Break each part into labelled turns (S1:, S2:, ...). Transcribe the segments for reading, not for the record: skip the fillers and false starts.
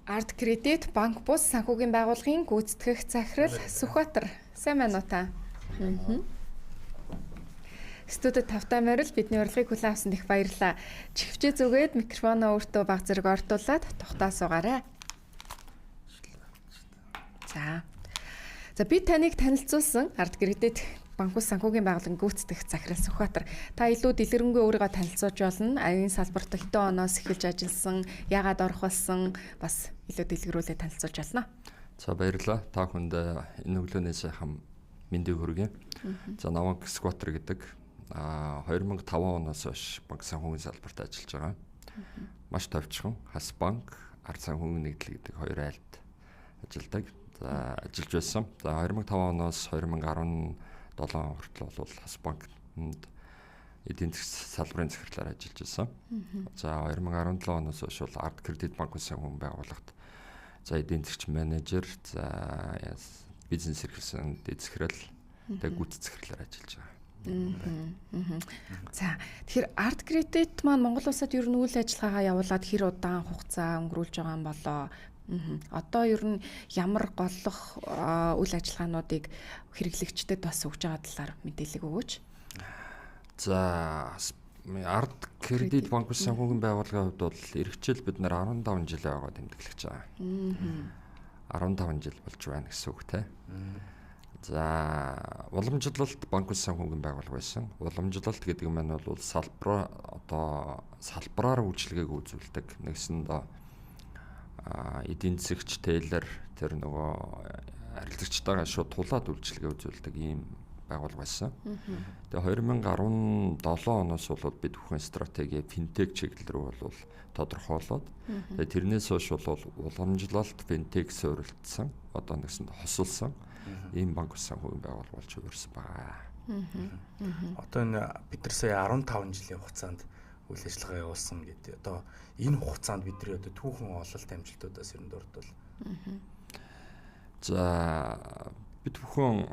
S1: Арт кредит банк бус санхүүгийн байгууллагын гүйцэтгэх захирал Сүхбаатар. Сайн байна уу та? Студид тавтай морил бидний урилгыг хүлээн авсанд их баярлалаа. Чихвчээ зүгээд микрофоноо өөртөө баг зэрэг ортуулад тухтаа суугаарай. За би таныг танилцуулсан арт кредит банк бус санхүүгийн байгууллагын гүйцэтгэх захирал Сүхбаатар. Та илүү дэлгэрэнгүй өөрийгөө танилцуулж болно. Аян салбарт хэдэн оноос эхэлж ажилласан, яагаад орох болсон бас илүү дэлгэрүүлээ танилцуулж байна.
S2: За баярлалаа. Та бүхэнд энэ өглөөний сайхан мэндийг хүргэе. За намайг Сүхбаатар гэдэг 2005 оноос хойш банк санхүүгийн салбарт ажиллаж байгаа. Маш товчхон хас банк, арт санхүүгийн нэгдэл гэдэг хоёр айлд ажилладаг. За ажиллаж байсан. За 2005 оноос 2017 хүртэл бол хас банкнд эдийн засгийн салбарын захирлаар ажиллаж байсан. За 2017 оноос хойш бол арт кредит банкын санхүүгийн байгууллагт за эдийн засгийн менежер, за бизнес эрхлсэн дэд захирал, тэг гүйцэтгэх захирлаар ажиллаж байгаа.
S1: За тэгэхээр арт кредит маань Монгол улсад ер нь үйл ажиллагаагаа явуулаад хэр удаан хугацаа өнгөрүүлж байгаа юм болоо. Одоо ер нь ямар голлох үйл ажиллагаануудыг хэрэглэгчдэд бас өгж байгаа талаар мэдээлэл өгөөч.
S2: За арт кредит банк санхүүгийн байгууллагын хувьд бол эргэжил бид нар 15 жил байгаа тэмдэглэж байгаа. 15 жил болж байна гэсэн үг те. За уламжлалт банк санхүүгийн байгууллага байсан. Уламжлалт гэдэг нь бол салбараар үйлчилгээг үзүүлдэг. Нэгсэнд эдийн засгч тейлер тэр нөгөө арилжагчтайгаа шууд тулаад үйлчилгээ үзүүлдэг ийм байгууллага байсан. Тэгээ 2017 оноос бол бид бүхэн стратеги финтек чиглэл рүү бол тодорхойлоод тэгээ тэрнээс хойш бол уламжлалт финтек суурилдсан одоо нэгсэнд хосолсон ийм банк санхүүгийн байгууллага болж хувирсан байгаа.
S3: Одоо энэ бид нар сая 15 жилийн хугацаанд үйл ажиллагаа явуулсан гэдэг. Одоо энэ хугацаанд бидний одоо түүхэн ололт амжилтуудаас ер нь дурдвал.
S2: За бид бүхэн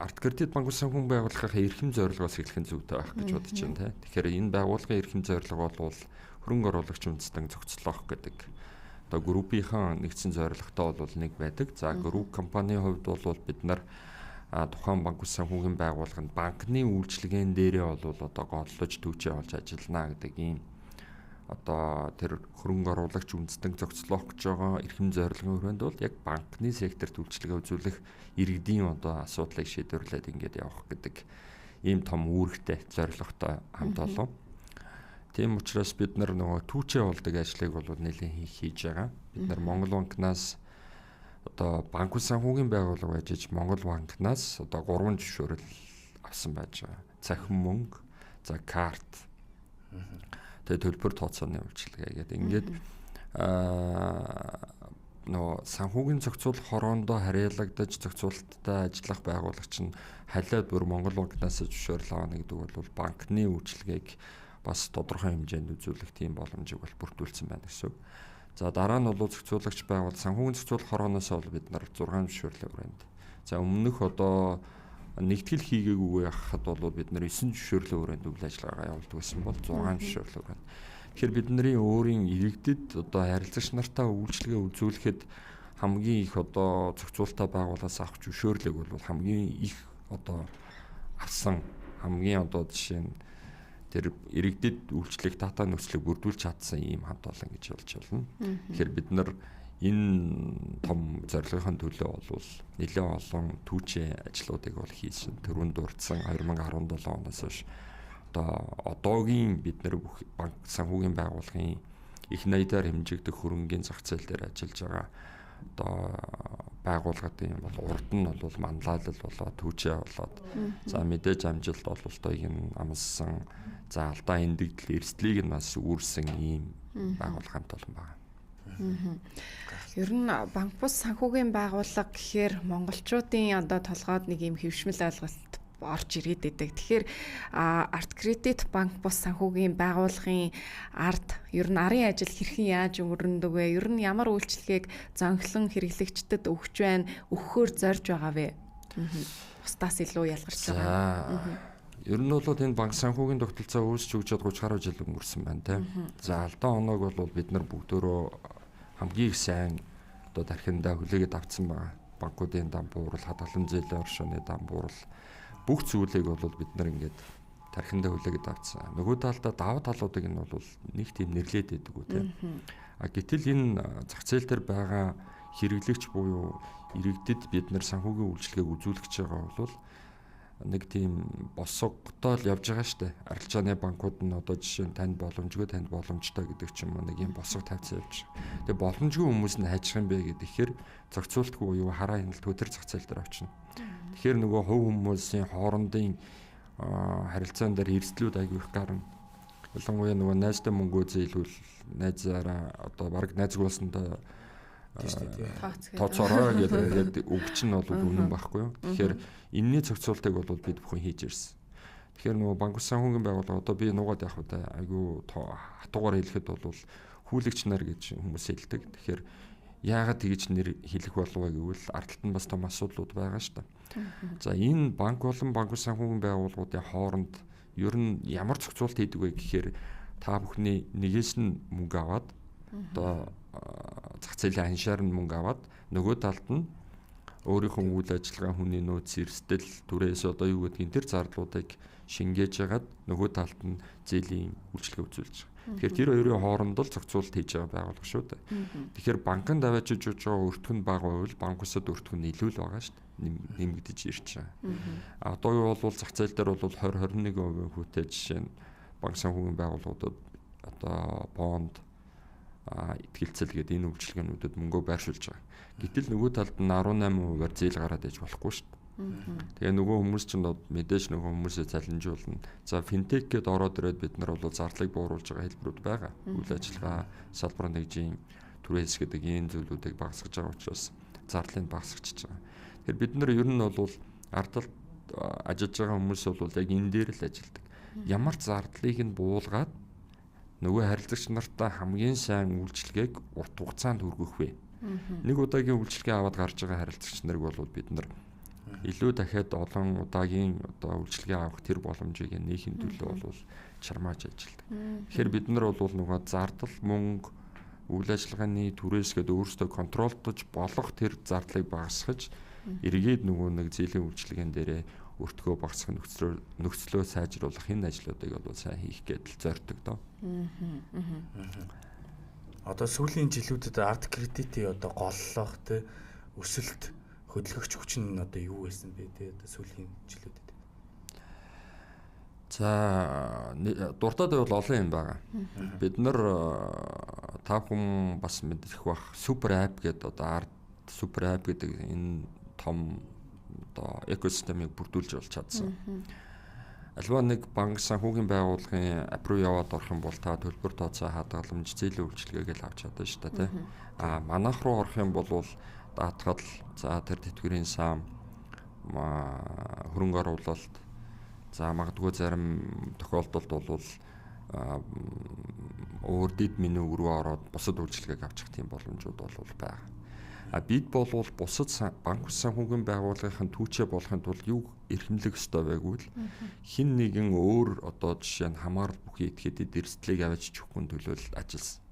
S2: арт кредит банк санхүүгийн байгууллагын эрхэм зорилгоос эхлэх нь зүйтэй байх гэж бодож байна. Тэгэхээр энэ байгууллагын эрхэм зорилго бол хөрөнгө оруулагч үндэстэн зохицлох гэдэг. Одоо группийнхан нэгдсэн зорилготой бол нэг байдаг. За групп компанийн хувьд бол бид нар тухайн банк санхүүгийн байгууллаганд банкны үйлчилгээний дээрээ бол одоо голлож түүчээ олж ажиллана гэдэг ийм одоо тэр хөрөнгө оруулагч үндэстэн зохицлох гэж байгаа эрхэм зорилгын хүрээнд бол яг банкны секторт үйлчилгээ үзүүлэх иргэдийн одоо асуудлыг шийдвэрлээд ингээд явах гэдэг ийм том үүрэгтэй зорилготой хамт олон. Тийм учраас бид нар нөгөө түүчээ олдог ажлыг бол нэлээд хийж байгаа. Бид нар Монгол банкнаас одоо банк санхүүгийн байгууллага байж Монгол банкнаас одоо 3 зөвшөөрөл авсан байж байгаа. Цахим мөнгө, за карт. Тэгээ төлбөр тооцооны үйлчилгээ гэдэг. Ингээд нөө санхүүгийн зохицуулах хороондоо харьяалагдаж зохицуулалттай ажиллах байгуулагч нь халиад бүр Монгол банкнаас зөвшөөрөл авах гэдэг бол банкны үйлчилгээг бас тодорхой хэмжээнд үзүүлэх тийм боломжийг бол бүрдүүлсэн байна гэсэн үг. За дараа нь бол зохицуулагч байгуул санхүүгийн зохицуулах хорооноос бол бид нар 6 зөвшөөрлөө өрөөнд. За өмнөх одоо нэгтгэл хийгээгүй байхад бол бид нар 9 зөвшөөрлөө өрөөнд үйл ажиллагаа явуулдаг байсан бол 6 зөвшөөрлөө өрөөнд. Тэгэхээр бидний өөрийн иргэдэд одоо харилцагч нартаа үйлчилгээ үзүүлэхэд хамгийн их одоо зохицуулалтаа байгуулаас авах зөвшөөрлөг бол хамгийн их одоо авсан хамгийн одоо жишээ нь тэр иргэдэд үйлчлэх дата нөхцөлийг бүрдүүлж чадсан ийм хамт олон гэж болж байна. Тэгэхээр бид нар энэ том зорилгын төлөө бол нэлээд олон түүчээ ажлуудыг бол хийсэн. Төрөнд дурдсан 2017 оноос хойш одоо одоогийн бид нар банк санхүүгийн байгууллагын их найдаар хэмжигдэх хөрөнгийн зах зээл дээр ажиллаж байгаа одоо байгууллагын бол урд нь бол манлайлал болоод түүчээ болоод за мэдээж амжилт ололтыг нь амссан за алдаа эндэгдэл эрсдлийг нь бас үүрсэн ийм байгууллага хамт олон байна.
S1: Ер нь банк бус санхүүгийн байгууллага гэхээр монголчуудын одоо толгойд нэг ийм хэвшмэл ойлголт орж ирээд байдаг. Тэгэхээр арт кредит банк бус санхүүгийн байгууллагын арт ер нь арын ажил хэрхэн яаж өрнөдөг вэ? Ер нь ямар үйлчлэгийг зонхлон хэрэглэгчдэд өгч байна, өгөхөөр зорж байгаа вэ? Бусдаас илүү ялгарч байгаа.
S2: Ер нь бол энэ банк санхүүгийн тогтолцоо үүсч өгчөөд 30 гаруй жил өнгөрсөн байна тийм. За алдаа оноог бол бид нар бүгдөө хамгийн их сайн одоо тархиндаа хүлээгээд авсан байгаа. Банкуудын дан буурал, хадгалан зээлийн оршууны дан буурал бүх зүйлийг бол бид нар ингээд тархиндаа хүлээгээд авсан. Нөгөө талдаа даваа талуудыг нь бол нэг тийм нэрлээд байдаг үү тийм. Гэтэл энэ зах зээл дээр байгаа хэрэглэгч буюу иргэдэд бид нар санхүүгийн үйлчилгээг үзүүлэх гэж байгаа бол нэг тийм босготоо л явж байгаа штэ. Арилжааны банкуд нь одоо жишээ нь танд боломжтой гэдэг ч юм уу нэг юм босго тавьсан явж байгаа. Тэгээ боломжгүй хүмүүс нь хайчих юм бэ гэхээр зохицуултгүй юу хараа хяналтгүй тэр зах зээл дээр авчна. Тэгэхээр нөгөө хувь хүмүүсийн хоорондын харилцаан дээр эрсдлүүд аягүй их гарна. Ялангуяа нөгөө найзтай мөнгөө зээлүүл найзаараа одоо баг найзгуулсандаа тооцоороо гэдэг үг чинь бол үнэн байхгүй юу. Тэгэхээр энэний зохицуултыг бол бид бүхэн хийж ирсэн. Тэгэхээр нөгөө банк санхүүгийн байгууллага одоо би нугаад явах удаа айгүй хатуугаар хэлэхэд бол хүлэгч нар гэж хүмүүс хэлдэг. Тэгэхээр яагаад тэгж нэр хэлэх болов гэвэл ардталт нь бас том асуудлууд байгаа шүү дээ. За энэ банк болон банк санхүүгийн байгууллагуудын хооронд ер нь ямар зохицуулт хийдэг вэ гэхээр та бүхний нэгээс нь мөнгө аваад одоо зах зээлийн аншаар нь мөнгө аваад нөгөө талд нь өөрийнхөө үйл ажиллагаа хүний нөөц эрсдэл түрээс одоо юу гэдгийг тэр зардлуудыг шингээж ягаад нөгөө талд нь зээлийн үйлчлэгээ үзүүлж байгаа. Тэгэхээр тэр хоёрын хооронд л зохицуулт хийж байгаа байгууллага шүү дээ. Тэгэхээр банкнд аваачиж өгж байгаа өртгөх нь бага байвал банк усад өртгөх нь илүү л байгаа шүү дээ. Нэмэгдэж ирж байгаа. Одоо бол зах зээл дээр бол 20-21% хүүтэй жишээ нь банк санхүүгийн байгууллагуудад одоо бонд итгэлцэл гэдэг энэ үйлчилгээнүүдэд мөнгөө байршуулж байгаа. Гэтэл нөгөө талд нь 18%-аар зээл гараад иж болохгүй шүү дээ. Тэгээ нөгөө хүмүүс ч мэдээж нөгөө хүмүүсээ залинжуулна. За финтек гэдээ ороод ирээд бид нар бол зардлыг бууруулж байгаа хэлбэрүүд байгаа. Үйл ажиллагаа, салбар нэгжийн түрээс гэдэг ийм зүйлүүдийг багасгаж байгаа учраас зардлыг багасгаж байгаа. Тэгэхээр бид нар ер нь бол ардталт ажиллаж байгаа хүмүүс бол яг энэ дээр л ажилладаг. Ямар зардлыг нь буулгаад нөгөө харилцагч нартаа хамгийн сайн үйлчилгээг урт хугацаанд хүргэх вэ. Нэг удаагийн үйлчилгээ аваад гарч байгаа харилцагч нарыг бол бид нар илүү дахиад олон удаагийн одоо үйлчилгээ авах тэр боломжийг нээхийн төлөө бол чармааж ажилладаг. Тэгэхээр бид нар бол нөгөө зардал мөнгө үйл ажиллагааны түрээс гээд өөрсдөө контролдож болох тэр зардлыг багасгаж эргээд нөгөө нэг зээлийн үйлчилгээнд дээрээ өртгөө багасгах нөхцлөө сайжруулах энэ ажлуудыг бол сайн хийх гэдэл зорддог доо.
S3: Одоо сүүлийн жилүүдэд арт кредитийн одоо голлох те өсөлт хөдөлгөгч хүч нь одоо юу байсан бэ те одоо сүүлийн жилүүдэд.
S2: За дуртад бол олон юм байгаа. Бид нар та хүн бас мэдэх бах супер апп гэдэг одоо арт супер апп гэдэг энэ том одоо экосистемийг бүрдүүлж болж чадсан. Альва нэг банк санхүүгийн байгууллагын апп руу яваад орох юм бол та төлбөр тооцоо хадгаламж зээлийн үйлчилгээгээл авч чадна шүү дээ. Манайх руу орох юм бол даатгал за тэр тэтгэврийн сан хөрөнгө оруулалт за магадгүй зарим тохиолдолд бол өөр дэд меню рүү ороод бусад үйлчилгээг авчих тийм боломжууд бол байгаа. Бид бол бусад банк санхүүгийн байгууллагын түүчээ болохын тулд юу эрхэмлэх ёстой байггүй л хин нэгэн өөр одоо жишээ нь хамаарал бүхий этгээдэд эрсдлийг аваач өгөхгүй төлөөл ажилласан.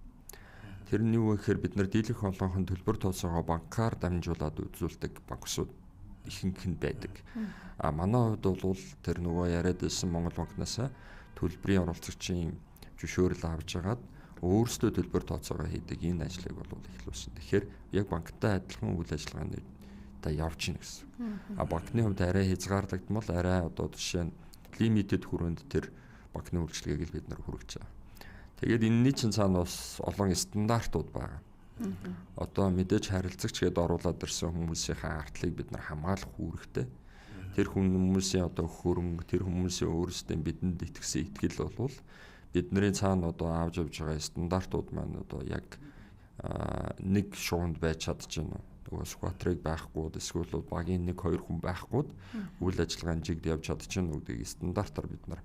S2: Тэр нь юу гэхээр бид нар дийлэнх олонхын төлбөр тооцоогоо банкаар дамжуулаад үзүүлдэг банксууд ихэнх нь байдаг. Манай хувьд бол тэр нөгөө яриад байсан Монгол банкнаас төлбөрийн оролцогчийн зөвшөөрөл авч агаад өөрсдөө төлбөр тооцоогоо хийдэг энэ ажлыг бол эхлүүлсэн. Тэгэхээр яг банктай адилхан үйл ажиллагааны та явж гин гэсэн. Банкны хувьд арай хязгаарлагдмал арай одоо жишээ нь лимитэд хүрээнд тэр банкны үйлчилгээг л бид нар хүргэж байгаа. Тэгээд энэний чинь цаана бас олон стандартууд байгаа. Одоо мэдээж харилцагч гэдээ оруулаад ирсэн хүмүүсийн ардлыг бид нар хамгаалах үүрэгтэй. Тэр хүмүүсийн одоо хөрөнгө, тэр хүмүүсийн өөрсдийн бидэнд итгэсэн итгэл бол бидний цаана одоо авч явж байгаа стандартууд маань одоо яг нэг шуунд байж чадчихна. Нөгөө скватрыг байхгүй, эсвэл багийн 1-2 хүн байхгүй үйл ажиллагааны жигд явж чадчихна гэдгийг стандартаар бид нар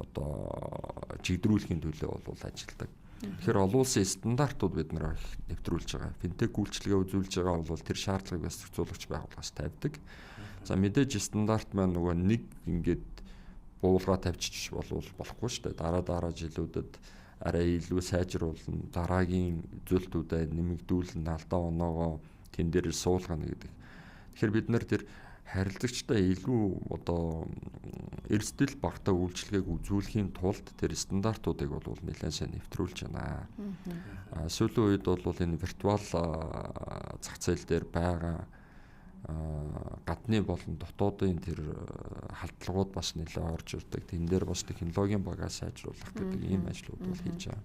S2: одоо чигдрүүлэхийн төлөө бол ажилладаг. Тэгэхээр олон улсын стандартууд бид нар нэвтрүүлж байгаа. Финтек үйлчилгээ үзүүлж байгаа бол тэр шаардлагыг бас зохицуулагч байгууллагаас тавьдаг. За мэдээж стандарт маань нөгөө нэг ингээд буулгаа тавьчих болохгүй шүү дээ. Дараа жилүүдэд арай илүү сайжруулна, дараагийн үзүүлэлтүүдэд нэмэгдүүлнэ, алдаа оноогоо тэн дээр суулгана гэдэг. Тэгэхээр бид нар тэр харилцагчтай илүү одоо эрсдэл багтаа үйлчлэгийг үзүүлэхийн тулд тэр стандартуудыг бол нэлээд сайн нэвтрүүлж байна. Сүүлийн үед бол энэ виртуал зах зээл дээр байгаа гадны болон дотоодын тэр халдлагууд бас нэлээд орж ирдэг. Тэн дээр бас технологийн багаа сайжруулах гэдэг ийм ажлууд бол хийж байгаа.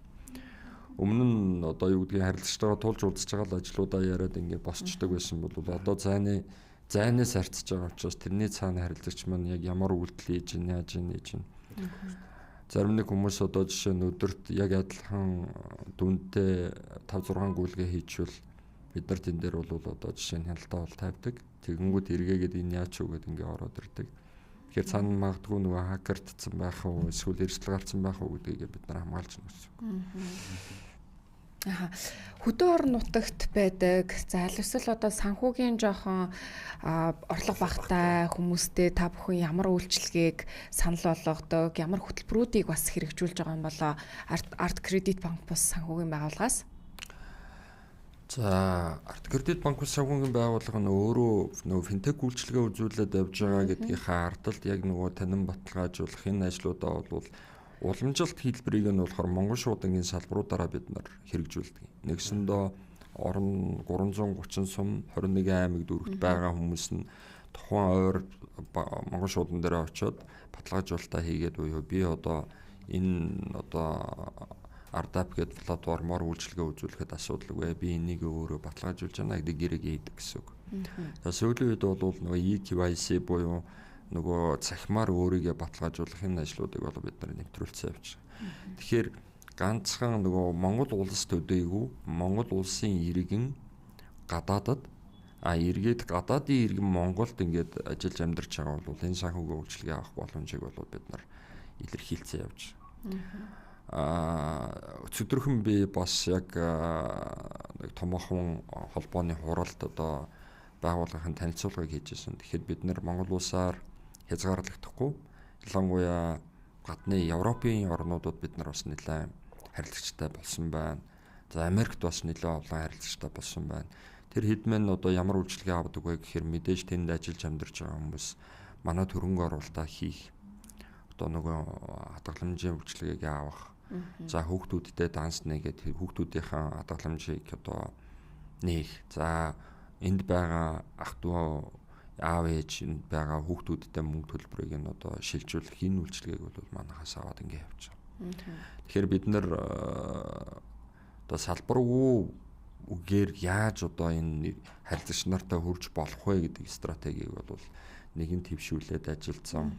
S2: Өмнө нь одоо юу гэдгийг харилцагчтайгаа тулж уулзж байгаа ажлуудаа яриад ингээд босчдөг байсан бол одоо зайнаас харьцаж байгаа учраас тэрний цаана харилцагч маань яг ямар үйлдэл хийж яаж хийж. Зарим нэг хүмүүс одоо жишээ нь өдөрт яг адилхан дүнтэй 5-6 гүйлгээ хийчихвэл бид нар тэн дээр бол одоо жишээ нь хяналтаа бол тавьдаг. Тэгэнгүүт эргээгээд энэ яач юу гэдэг ингээ ороод ирдэг. Тэгэхээр цаана магадгүй нөгөө хакертцсан байх уу эсвэл эрсдэл гарсан байх уу гэдгийг бид нар хамгаалж байна гэсэн үг.
S1: Хөдөө орон нутагт байдаг. За эсвэл одоо санхүүгийн жоохон орлого багтай хүмүүстэй та бүхэн ямар үйлчилгээг санал болгодог, ямар хөтөлбөрүүдийг бас хэрэгжүүлж байгаа юм болоо Арт Кредит банк бус санхүүгийн байгууллагаас?
S2: За Арт Кредит банк бус санхүүгийн байгууллага нь өөрөө нөгөө финтек үйлчилгээ үзүүлээд явж байгаа гэдгийнхаа ардалд яг нөгөө танин баталгаажуулах энэ ажлуудаа бол уламжилт хэлбэрийг нь болохоор Монгол шуудангийн салбаруудаараа бид нар хэрэгжүүлдэг. Нэгсэндээ орон 330 сум 21 аймагт дүүрэгт байгаа хүмүүс нь тухайн ойр Монгол шуудан дээр очиод баталгаажуулалтаа хийгээд буюу би одоо энэ одоо Ardap гэдэг платформоор үйлчилгээ үзүүлэхэд асуудалгүй. Би энийг өөрөө баталгаажуулж байна гэдэг гэрэг хийдэг гэсэн үг. За сүүлийн үед бол нөгөө eKYC буюу нөгөө цахимаар өөрийгөө баталгаажуулах энэ ажлуудыг бол бид нар нэвтрүүлсэн явж байгаа. Тэгэхээр ганцхан нөгөө Монгол улс төдийгүй Монгол улсын иргэн гадаадад эргээд гадаадын иргэн Монголд ингээд ажиллаж амьдарч байгаа бол энэ санхүүгийн үйлчилгээ авах боломжийг бол бид нар илэрхийлсэн явж байгаа. Өчигдөрхөн би бас яг нэг томоохон холбооны хуралд одоо байгууллагын танилцуулгыг хийжсэн. Тэгэхээр бид нар Монгол улсаар хязгаарлагдахгүй ялангуяа гадны Европын орнуудад бид нар бас нэлээд харилцагчтай болсон байна. За Америкт бас нэлээд олон харилцагчтай болсон байна. Тэр хэдмэн одоо ямар үйлчилгээ авдаг вэ гэхээр мэдээж тэнд ажиллаж амьдарч байгаа хүмүүс манай төрөнгө оруулалтаа хийх одоо нөгөө хадгаламжийн үйлчилгээг авах. За хүүхдүүдтэй данс нэгээд хүүхдүүдийнхээ хадгаламжийг одоо нээх. За энд байгаа ах トゥ аав ээж энд байгаа хүүхдүүдтэй мөнгө төлбөрийг нь одоо шилжүүлэх энэ үйлчилгээг бол манайхаас аваад ингэ явж байгаа. Тэгэхээр бид нэр одоо салбаргүй үгээр яаж одоо энэ харилцагч нартай хурж болох вэ гэдэг стратегийг бол нэгэн твшүүлээд ажилласан.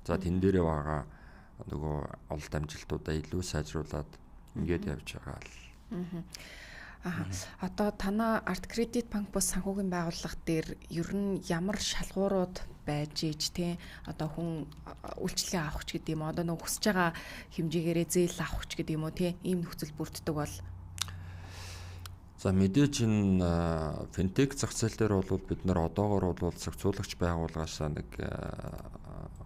S2: За тэн дээрээ байгаа нөгөө олд амжилтуудаа илүү сайжруулад ингээд явж байгаа л.
S1: Одоо танаа Арт Кредит банк бус санхүүгийн байгууллага дээр ер нь ямар шалгуурууд байж иж те одоо хүн үйлчилгээ авах ч гэдэг юм одоо нөгөө хүсэж байгаа хэмжээгээрээ зээл авах ч гэдэг юм уу те ийм нөхцөл бүрддэг бол.
S2: За мэдээж энэ финтек зах зээл дээр бол бид нар одоогоор бол зохицуулагч байгууллагаас нэг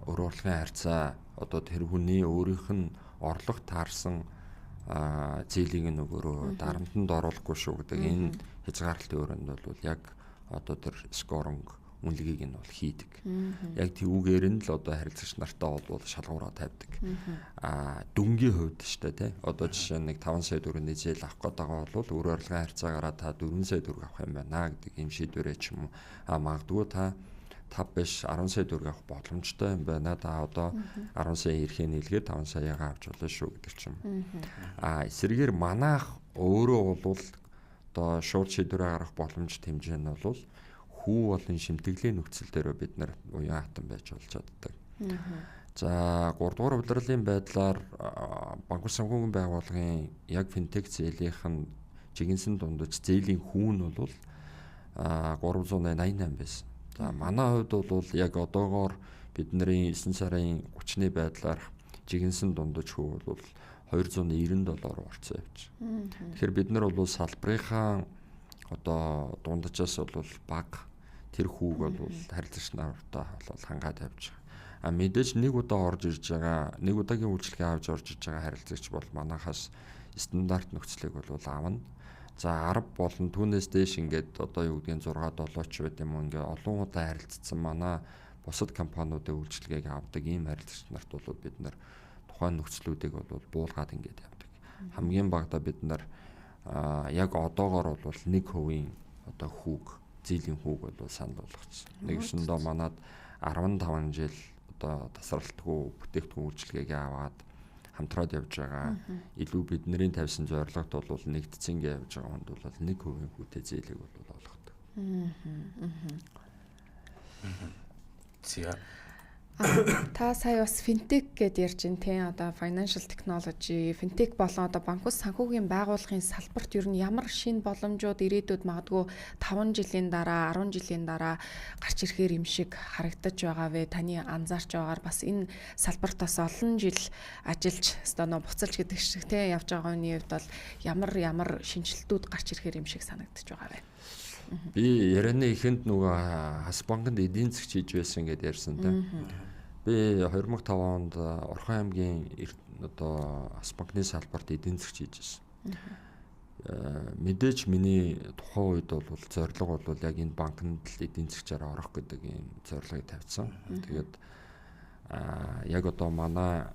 S2: өр урлагийн харьцаа одоо тэр хүний өөрийнх нь орлого таарсан зээлийг нөгөөрөө дарамтанд оруулахгүй шүү гэдэг энэ хязгаарлалтын өрөөнд бол яг одоо тэр скоринг үнэлгээг нь бол хийдэг. Яг түүгээр нь л одоо харилцагч нартаа бол шалгуураа тавьдаг. Дүнгийн хувьд шүү дээ тий. Одоо жишээ нь 5 сая төгрөгийн зээл авах гэдэг бол өр урлагийн харьцаагаараа та 4 сая төгрөг авах юм байна гэдэг юм шийдвэрээ ч юм уу. Магадгүй та 5 биш 10 сая төгрөг авах боломжтой юм байна. Та одоо 10 сая эрхээ нийлгээд 5 саягаа авч болно шүү гэдэг ч юм. Эсрэгээр манайх өөрөө бол одоо шууд шийдвэрээ гаргах боломжтой хэмжээ нь бол хүү болон шимтгэлийн нөхцөл дээр бид нар уян хатан байж болж чаддаг. За 3 дугаар удирдлын байдлаар банк санхүүгийн байгууллагын яг финтек зээлийнх нь жигэнсэн дундаж зээлийн хүүн бол 388 байсан. За манай хувьд бол яг одоогоор бидний 9 сарын 30-ны байдлаар жигэнсэн дундаж хүү бол $290 орцсон явж. Тэгэхээр бид нар бол салбарынхаа одоо дундажаас бол баг тэр хүүг бол харилцагч нартаа бол хангаад явж байгаа. Мэдээж нэг удаа орж ирж байгаа, нэг удаагийн үйлчлэгээ авч орж ирж байгаа харилцагч бол манайхаас стандарт нөхцөлийг бол авна. За 10 болон түүнээс дээш ингээд одоо юу гэдгийг 6 7 ч байт юм уу, ингээд олон удаа харилцсан манай бусад компаниудын үйлчлэгийг авдаг ийм харилцагч нарт бол бид нар тухайн нөхцлүүдийг бол буулгаад ингээд явдаг. Хамгийн багадаа бид нар яг одоогоор бол 1% одоо хүүг, зээлийн хүүг бол санал болгочихсон. Нэгсэндээ манад 15 жил одоо тасралтгүй бүтээгдэхүүн үйлчлэгийг аваад хамтраад явж байгаа. Илүү бидний тавьсан зорилгот бол нэгдсэн гэж явж байгаа хүнд бол 1% хүүтэй зээлийг бол олгодог.
S3: За.
S1: Та сая бас финтек гэдээ ярьж байна те. Одоо financial technology, финтек болон одоо банк ус санхүүгийн байгууллагын салбарт ер нь ямар шинэ боломжууд ирээдүйд магадгүй 5 жилийн дараа, 10 жилийн дараа гарч ирэхээр юм шиг харагдаж байгаа вэ? Таны анзаарч байгаагаар бас энэ салбарт бас олон жил ажиллаж, одоо буцалж гэдэг шиг те явж байгаа хүний хувьд бол ямар шинжилтүүд гарч ирэхээр юм шиг санагдаж байгаа вэ?
S2: Би ярианы ихэнд нөгөө Хас банкнд эдийн засгч хийж байсан гэдээ ярьсан тийм. Би 2005 онд Орхон аймгийн одоо Хас банкны салбарт эдийн засгч хийж байсан. Мэдээж миний тухайн үед бол зорилго бол яг энэ банкнд л эдийн засгчаар орох гэдэг ийм зорилгыг тавьсан. Тэгээд яг одоо манай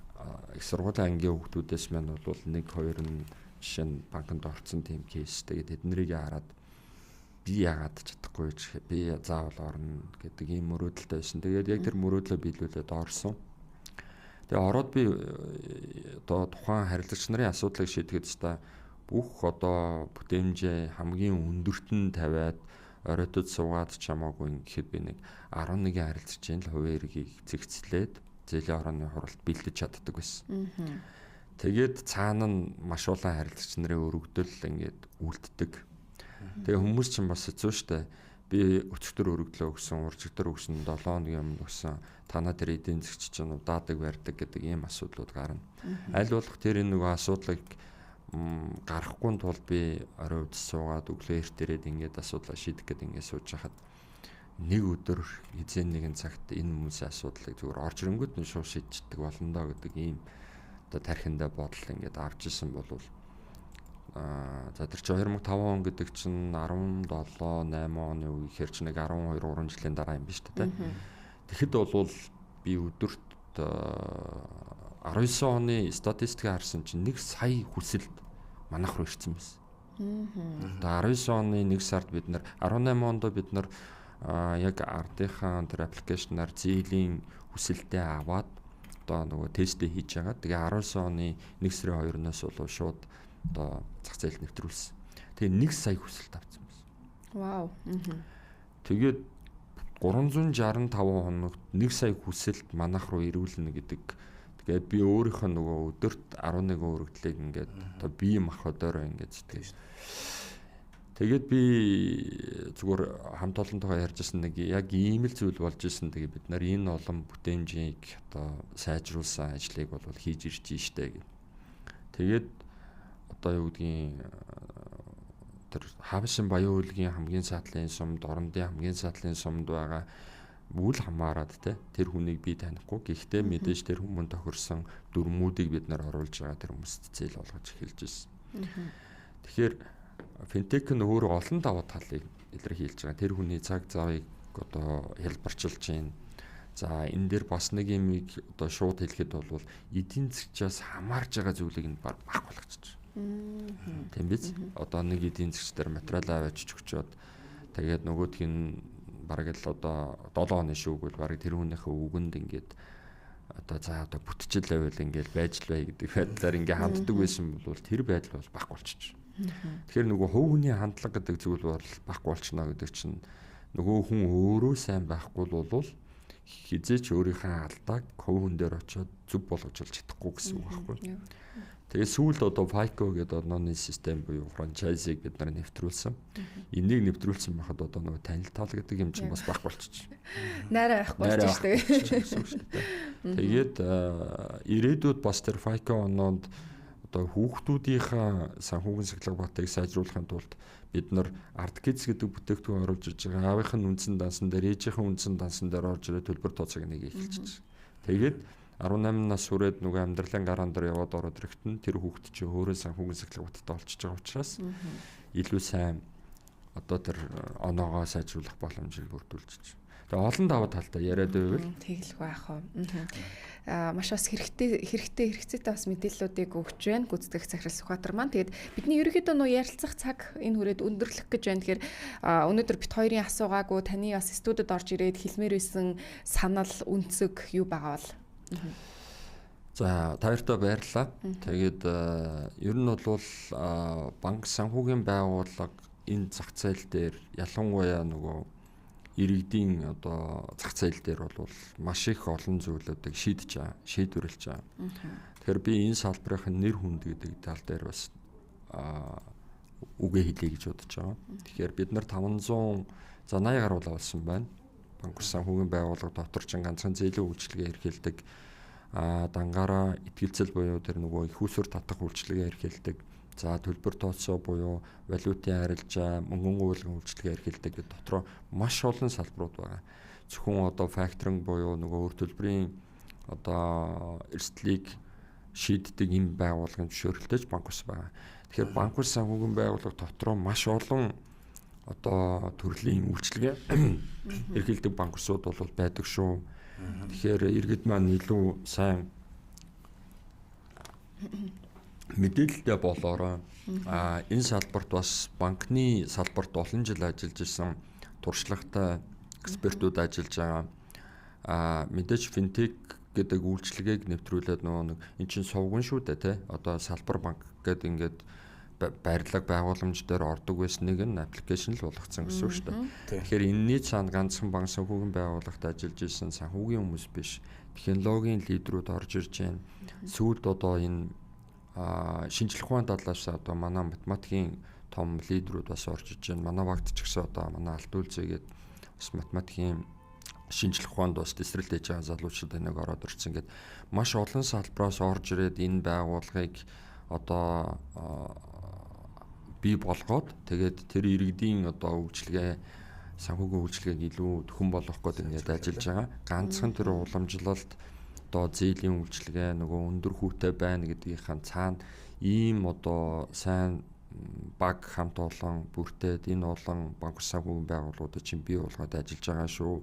S2: их сургуулийн ангийн хүүхдүүдээс маань бол 1-2 нь жишээ нь банкнд орсон тийм кейс. Тэгээд тэднийг хараад би яагаад чадахгүй ч би заавал орно гэдэг ийм мөрөөдөлтэй байсан. Тэгээд яг тэр мөрөөдлөө биелүүлээд орсон. Тэгээд ороод би одоо тухайн харилцагч нарын асуудлыг шийдэхэд та бүх одоо бүтээмжээ хамгийн өндөрт нь тавиад оройтод суугаад ч хамаагүй гэхэд би нэг 11 харилцагчийн л хувийн эргийг зэгцлээд зээлийн орооны хуралд бэлдэж чаддаг байсан. Тэгээд цаана нь маш олон харилцагч нарын өргөдөл ингээд үлддэг. Тэгээ хүмүүс чинь бас хэцүү шттэ. Би өчтөр өргөдлөө өгсөн, уржигдэр өгсөн, 7 хоногийн өмнө өгсөн. Танаа тэр эдийн засгч чинь удаадаг барьдаг гэдэг ийм асуудлууд гарна. Аль болох тэр энэ нөгөө асуудлыг гарахгүй тул би орой үдс суугаад өглөө эрт ирээд ингээд асуудлаа шийдэх гэдэг ингээд сууж хахад нэг өдөр эзэн нэгэн цагт энэ хүмүүсийн асуудлыг зүгээр орж ирэнгүүт нь шууд шийдчихдэг болно доо гэдэг ийм одоо тархиндаа бодол ингээд авч исэн болвол за тэр чинь 2005 он гэдэг чинь 17 8 оны үе ихэр чинь нэг 12 3 жилийн дараа юм биш үү те. Тэгэхэд бол би өдөрт 19 оны статистикийг харсан чинь 1 сая хүсэлт манайх руу ирсэн байсан. Одоо 19 оны 1 сард бид нар 18 онд бид нар яг ардынхаа тэр аппликейшнаар зээлийн хүсэлтээ аваад одоо нөгөө тестээ хийж байгаа. Тэгээ 19 оны 1 сарын 2-наас бол шууд одоо зах зээлд нэвтрүүлсэн. Тэгээ 1 сая хүсэлт авсан байсан.
S1: Вау.
S2: Тэгээд 365 хоногт 1 сая хүсэлт манайх руу ирүүлнэ гэдэг. Тэгээд би өөрийнхөө нөгөө өдөрт 11 өргөдлийг ингээд одоо бие махбодороо ингээд сэтгэж. Тэгээд би зүгээр хамт олонтойгоо ярьжсэн нэг яг ийм л зүйл болж исэн. Тэгээ бид нар энэ олон бүтээмжийг одоо сайжруулсан ажлыг бол хийж ирж штэ гэх. Тэгээд одоо юу гэдгийг тэр Хавшин Баян Үйлгийн хамгийн саадлын сумд, Орондын хамгийн саадлын сумд байгаа үл хамааран тэр хүнийг би танихгүй. Гэхдээ мэдээж тэр хүмүүн тохирсон дүрмүүдийг бид нар оруулж байгаа тэр хүмүүст зээл олгож эхэлж байсан. Тэгэхээр финтек нь өөрөө олон давуу талыг илэрхийлж байгаа. Тэр хүний цаг завыг одоо хэлбэрчилж байна. За энэ дээр бас нэг юм одоо шууд хэлэхэд бол эдийн засгчаас хамаарж байгаа зүйлийг нь баг болгочих. Тийм биз? Одоо нэг эдийн засгчдэр материал аваач өгчөөд тэгээд нөгөөх нь бараг л одоо 7 оны шүүг бол бараг тэр хүнийхээ үгэнд ингээд одоо за одоо бүтчил байвал ингээд байж л бай гэдэг байдлаар ингээд ханддаг байсан бол тэр байдал бол багш болчих. Тэгэхээр нөгөө хувь хүний хандлага гэдэг зүйл бол багш болчихно гэдэг чинь нөгөө хүн өөрөө сайн байхгүй бол хизээч өөрийнхөө алдааг хувь хүн дээр очиод зөв болгож чадахгүй гэсэн үг байхгүй. Тэгээ сүүлд одоо FICO гэдэг онооны систем буюу франчайзыг бид нар нэвтрүүлсэн. Энийг нэвтрүүлсэн байхад одоо нөгөө танилтал гэдэг юм чинь бас баг болчих.
S1: Найраа авахгүй болчих шүү
S2: дээ. Тэгээд ирээдүйд бас тэр FICO оноонд одоо хүүхдүүдийнхээ санхүүгийн сахилга батыг сайжруулахын тулд бид нар ArtKids гэдэг бүтээгдэхүүн оруулж иж байгаа. Аавынх нь үндсэн дансан дээр, ээжийнхэн үндсэн дансан дээр орж ирээд төлбөр тооцоог нэг эхэлчихэж. Тэгээд 18 нас хүрээд нөгөө амьдралын гараан дээр яваад ороод ирэхэд нь тэр хүүхэд чинь өөрөө санхүүгийн сахилгуудтай олчиж байгаа учраас илүү сайн одоо тэр оноогоо сайжруулах боломжийг бүрдүүлж. Тэгээ олон даваа талтай яриад байвал
S1: тэглэх байх уу. Маш бас хэрэгцээтэй бас мэдээллүүдийг өгч байна. Гүйцэтгэх захирал Сүхбаатар маань. Тэгээд бидний ерөнхийдөө нөө ярилцах цаг энэ хүрээд өндөрлөх гэж байна. Тэгэхээр өнөөдөр бит хоёрын асуугаагүй таны бас студид орж ирээд хэлмээр байсан санал үнцэг юу байгаа бол.
S2: За таартай баярлалаа. Тэгээд ер нь бол банк санхүүгийн байгууллага энэ зах зээл дээр ялангуяа нөгөө иргэдийн одоо зах зээл дээр бол маш их олон зүйлүүдийг шийдвэрлэж байгаа. Тэгэхээр би энэ салбарын нэр хүнд гэдэг тал дээр бас үгээ хэлье гэж бодож байгаа. Тэгэхээр бид нар 580 гаруй болсон байна. Банк санхүүгийн байгууллага доторчин ганцхан зээлийн үйлчилгээ эрхэлдэг, дангаараа итгэлцэл буюу тэр нөгөө их усүр татах үйлчилгээ эрхэлдэг. За төлбөр тооцоо буюу валютын арилжаа, мөнгөн гуйлгын үйлчилгээ эрхэлдэг гэдэг дотроо маш олон салбарууд байгаа. Зөвхөн одоо факторинг буюу нөгөө өр төлбөрийн одоо эрсдлийг шийддэг энэ байгууллагын зөвшөөрөлтэй банк ус байгаа. Тэгэхээр банк ус санхүүгийн байгууллага дотроо маш олон одоо төрлийн үйлчилгээ эрхэлдэг банк усуд бол байдаг шүү. Тэгэхээр иргэд маань илүү сайн мэдээлэлтэй болоорой. Энэ салбарт бас банкны салбарт олон жил ажиллаж исэн туршлагатай экспертүүд ажиллаж байгаа. Мэдээж финтек гэдэг үйлчилгээг нэвтрүүлээд нөгөө эн чинь сувган шүү дээ тий. Одоо салбар банк гэдэг ингээд барилга байгууламж дээр ордог байсан нэг нь аппликейшн л болгоцсон гэсэн үг шүү дээ. Тэгэхээр энэний цаана ганцхан банк санхүүгийн байгууллагт ажиллаж исэн санхүүгийн хүмүүс биш, технологийн лидерүүд орж ирж байна. Сүүлд одоо энэ шинжлэх ухааны талаас одоо манай математикийн том лидерүүд бас орж иж байна. Манай багт ч гэсэн одоо манай Алтуулзээгээд бас математикийн шинжлэх ухаанд бас тесрэлт хийж байгаа залуучууд энийг ороод ирсэн. Ингээд маш олон салбараас орж ирээд энэ байгууллагыг одоо бий болгоод тэгээд тэр иргэдийн одоо үйлчилгээ санхүүгийн үйлчилгээг илүү төхөн болгох гэдэг ингээд ажиллаж байгаа. Ганцхан тэр уламжлалт одоо зээлийн үйлчилгээ нөгөө өндөр хүүтэй байна гэдгийнхэн цаана ийм одоо сайн баг хамт олон бүртээд энэ олон банк санхүүгийн байгууллагуудад чинь бий болгоод ажиллаж байгаа шүү.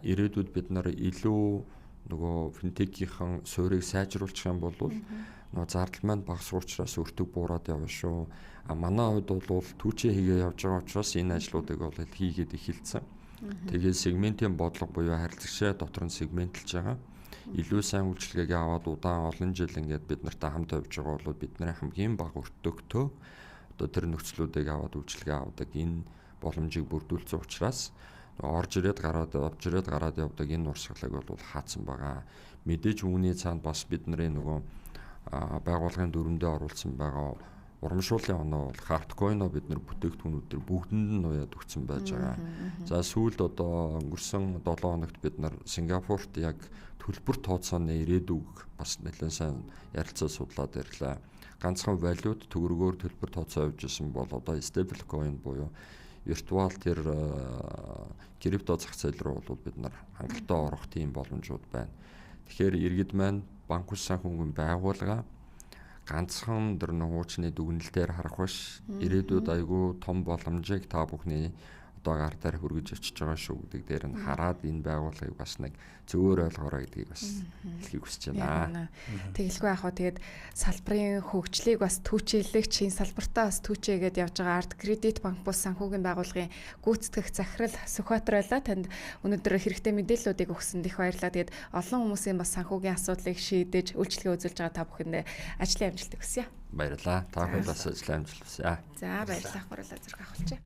S2: Ирээдүйд бид нар илүү нөгөө финтекийн суурийг сайжруулах юм бол нөгөө зардал маань багасах учраас өртөг буураад явна шүү. Манай хувьд бол түүчээ хийгээ явж байгаа учраас энэ ажлуудыг бол хийгээд эхэлсэн. Тэгээд сегментийн бодлого буюу харилцагчаа дотор нь сегментлж байгаа. Илүү сайн үйлчилгээг аваад удаан олон жил ингээд бид нартай хамт явж байгаа бол бидний хамгийн бага өртөгтөө одоо тэр нөхцлүүдийг аваад үйлчилгээ авдаг энэ боломжийг бүрдүүлсэн учраас орж ирээд гараад явдаг энэ урсгалыг бол хаацсан байгаа. Мэдээж үүний цаанд бас бидний нөгөө байгууллагын дүрмдээ оруулсан байгаа урамшууллын оноо бол харткойно бид нар бүтээгдэхүүнүүдээр бүгдэнд нь нуяад өгсөн байж байгаа. За сүүлд одоо өнгөрсөн 7 хоногт бид нар Сингапурт яг төлбөр тооцооны ирээдүг бас нэлээд сайн ярилцаа судлаад ирлээ. Ганцхан валют төгрөгөөр төлбөр тооцоо явуулж исэн бол одоо stable coin буюу виртуал тэр крипто зах зээл рүү бол бид нар хангалттай орох тийм боломжууд байна. Тэгэхээр иргэд маань банк ус санхүүгийн байгууллага ганцхан тэр нуучны дүгнэлтээр харах биш, ирээдүйд айгүй том боломжийг та бүхний одоо гар дээр хүргэж очиж байгаа шүү гэдэг дээр нь хараад энэ байгууллагыг бас нэг зөвөр ойлгоорой гэдгийг бас хэлхийг хүсэж байна.
S1: Тэгэлгүй яах вэ? Тэгээд салбарын хөгжлийг бас түүчээлэгч энэ салбартаа бас түүчээгээд явж байгаа Арт Кредит банк бус санхүүгийн байгууллагын гүйцэтгэх захирал Сүхбаатар байлаа. Танд өнөөдөр хэрэгтэй мэдээллүүдийг өгсөнд их баярлалаа. Тэгээд олон хүмүүсийн бас санхүүгийн асуудлыг шийдэж үйлчлэгээ үзүүлж байгаа та бүхэндээ ажлын амжилт хүсье.
S2: Баярлалаа. Та бүхэнд бас ажлын амжилт хүсье.
S1: За баярлалаа. Хурлаа зэрэг авахулчаа.